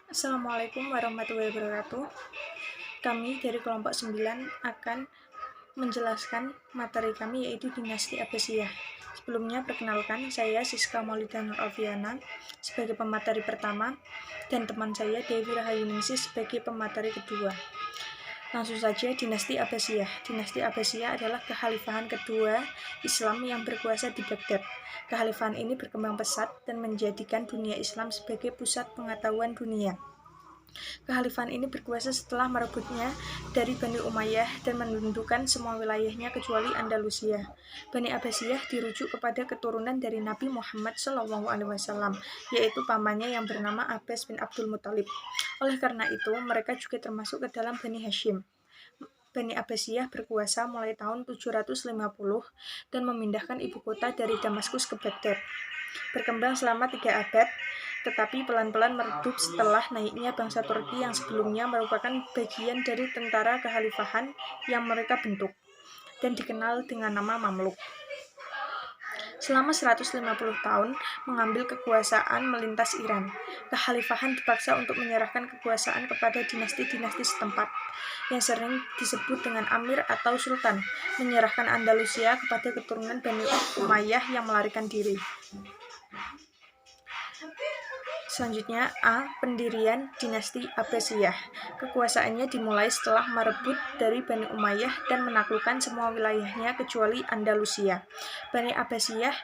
Assalamualaikum warahmatullahi wabarakatuh. Kami dari kelompok 9 akan menjelaskan materi kami yaitu Dinasti Abbasiyah. Sebelumnya perkenalkan, saya Siska Maulida Nur Alfiana sebagai pemateri pertama dan teman saya Dewi Rahayuningsih sebagai pemateri kedua. Langsung saja, Dinasti Abbasiyah. Dinasti Abbasiyah adalah kekhalifahan kedua Islam yang berkuasa di Baghdad. Kekhalifahan ini berkembang pesat dan menjadikan dunia Islam sebagai pusat pengetahuan dunia. Kekhalifahan ini berkuasa setelah merebutnya dari Bani Umayyah dan menundukkan semua wilayahnya kecuali Andalusia. Bani Abbasiyah dirujuk kepada keturunan dari Nabi Muhammad SAW, yaitu pamannya yang bernama Abbas bin Abdul Muthalib. Oleh karena itu, mereka juga termasuk ke dalam Bani Hashim. Bani Abbasiyah berkuasa mulai tahun 750 dan memindahkan ibu kota dari Damaskus ke Baghdad. Berkembang selama 3 abad, tetapi pelan-pelan meredup setelah naiknya bangsa Turki yang sebelumnya merupakan bagian dari tentara kekhalifahan yang mereka bentuk dan dikenal dengan nama Mamluk. Selama 150 tahun mengambil kekuasaan melintas Iran, kekhalifahan dipaksa untuk menyerahkan kekuasaan kepada dinasti-dinasti setempat, yang sering disebut dengan Amir atau Sultan, menyerahkan Andalusia kepada keturunan Bani Umayyah yang melarikan diri. Selanjutnya, pendirian Dinasti Abbasiyah. Kekuasaannya dimulai setelah merebut dari Bani Umayyah dan menaklukkan semua wilayahnya kecuali Andalusia. Bani Abbasiyah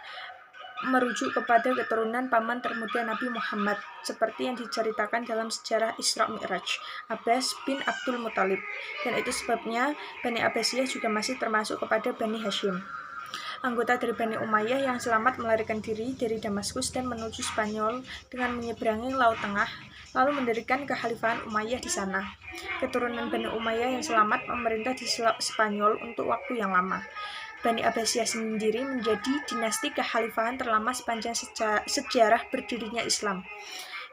merujuk kepada keturunan paman termuda Nabi Muhammad, seperti yang diceritakan dalam sejarah Isra Mi'raj, Abbas bin Abdul Muthalib. Dan itu sebabnya Bani Abbasiyah juga masih termasuk kepada Bani Hashim. Anggota dari Bani Umayyah yang selamat melarikan diri dari Damaskus dan menuju Spanyol dengan menyeberangi Laut Tengah, lalu mendirikan kekhalifahan Umayyah di sana. Keturunan Bani Umayyah yang selamat memerintah di Spanyol untuk waktu yang lama. Bani Abbasiyah sendiri menjadi dinasti kekhalifahan terlama sepanjang sejarah berdirinya Islam,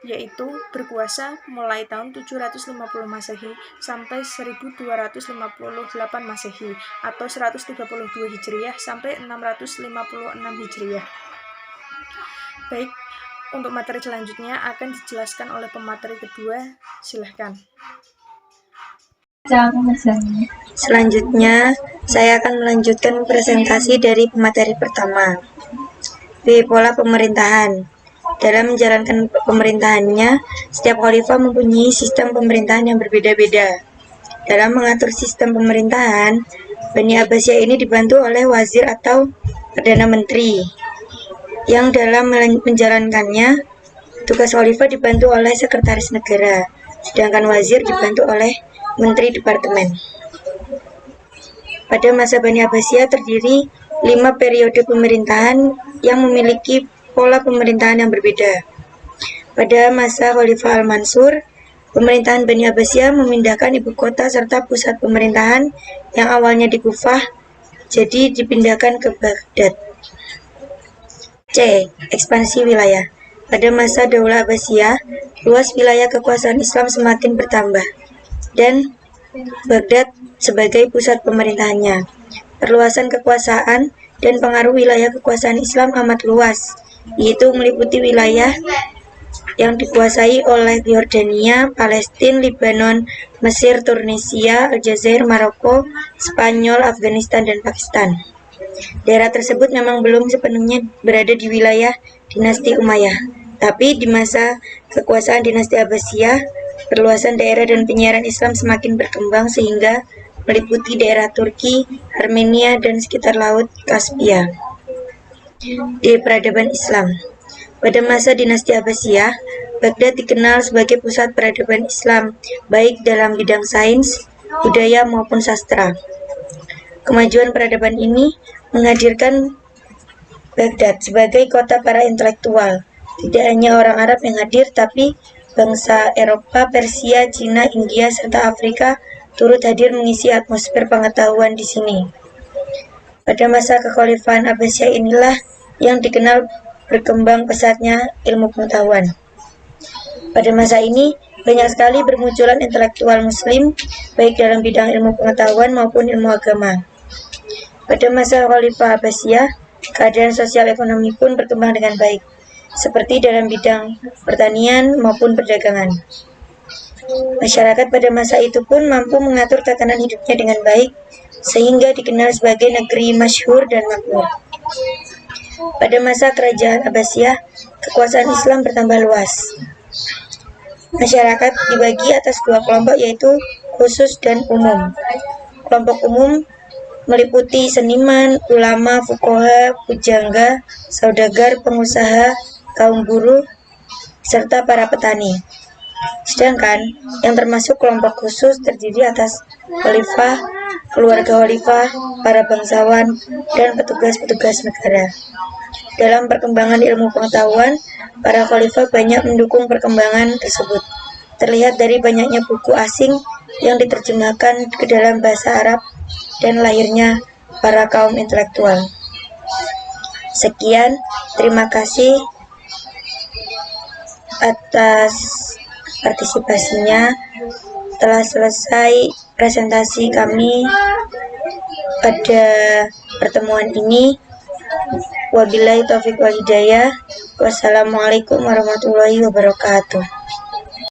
yaitu berkuasa mulai tahun 750 Masehi sampai 1258 Masehi atau 132 Hijriah sampai 656 Hijriah. Baik, untuk materi selanjutnya akan dijelaskan oleh pemateri kedua. Silahkan. Selanjutnya, saya akan melanjutkan presentasi dari pemateri pertama. B. Pola pemerintahan. Dalam menjalankan pemerintahannya, setiap khalifah mempunyai sistem pemerintahan yang berbeda-beda. Dalam mengatur sistem pemerintahan, Bani Abbasiyah ini dibantu oleh wazir atau perdana menteri, yang dalam menjalankannya, tugas khalifah dibantu oleh sekretaris negara, sedangkan wazir dibantu oleh menteri departemen. Pada masa Bani Abbasiyah terdiri 5 periode pemerintahan yang memiliki pola pemerintahan yang berbeda. Pada masa Khalifah Al-Mansur, pemerintahan Bani Abbasiyah memindahkan ibu kota serta pusat pemerintahan yang awalnya di Kufah jadi dipindahkan ke Baghdad. C. Ekspansi wilayah. Pada masa Daulah Abbasiyah, luas wilayah kekuasaan Islam semakin bertambah dan Baghdad sebagai pusat pemerintahannya. Perluasan kekuasaan dan pengaruh wilayah kekuasaan Islam amat luas, yaitu meliputi wilayah yang dikuasai oleh Yordania, Palestina, Lebanon, Mesir, Tunisia, Aljazair, Maroko, Spanyol, Afghanistan, dan Pakistan. Daerah tersebut memang belum sepenuhnya berada di wilayah dinasti Umayyah, tapi di masa kekuasaan dinasti Abbasiyah, perluasan daerah dan penyiaran Islam semakin berkembang sehingga meliputi daerah Turki, Armenia, dan sekitar Laut Kaspia. Di peradaban Islam. Pada masa dinasti Abbasiyah, Baghdad dikenal sebagai pusat peradaban Islam, baik dalam bidang sains, budaya, maupun sastra. Kemajuan peradaban ini menghadirkan Baghdad sebagai kota para intelektual. Tidak hanya orang Arab yang hadir, tapi bangsa Eropa, Persia, Cina, India, serta Afrika turut hadir mengisi atmosfer pengetahuan di sini. Pada masa kekhalifahan Abbasiyah inilah yang dikenal berkembang pesatnya ilmu pengetahuan. Pada masa ini, banyak sekali bermunculan intelektual muslim, baik dalam bidang ilmu pengetahuan maupun ilmu agama. Pada masa Khalifah Abbasiyah, keadaan sosial ekonomi pun berkembang dengan baik, seperti dalam bidang pertanian maupun perdagangan. Masyarakat pada masa itu pun mampu mengatur tatanan hidupnya dengan baik, sehingga dikenal sebagai negeri masyhur dan makmur. Pada masa kerajaan Abbasiyah, kekuasaan Islam bertambah luas. Masyarakat dibagi atas dua kelompok, yaitu khusus dan umum. Kelompok umum meliputi seniman, ulama, fuqaha, pujangga, saudagar, pengusaha, kaum buruh, serta para petani. Sedangkan yang termasuk kelompok khusus terdiri atas khalifah, keluarga khalifah, para bangsawan, dan petugas-petugas negara. Dalam perkembangan ilmu pengetahuan, para khalifah banyak mendukung perkembangan tersebut. Terlihat dari banyaknya buku asing yang diterjemahkan ke dalam bahasa Arab dan lahirnya para kaum intelektual. Sekian, terima kasih atas partisipasinya. Telah selesai presentasi kami pada pertemuan ini. Wabillahi taufiq wal hidayah. Wassalamualaikum warahmatullahi wabarakatuh.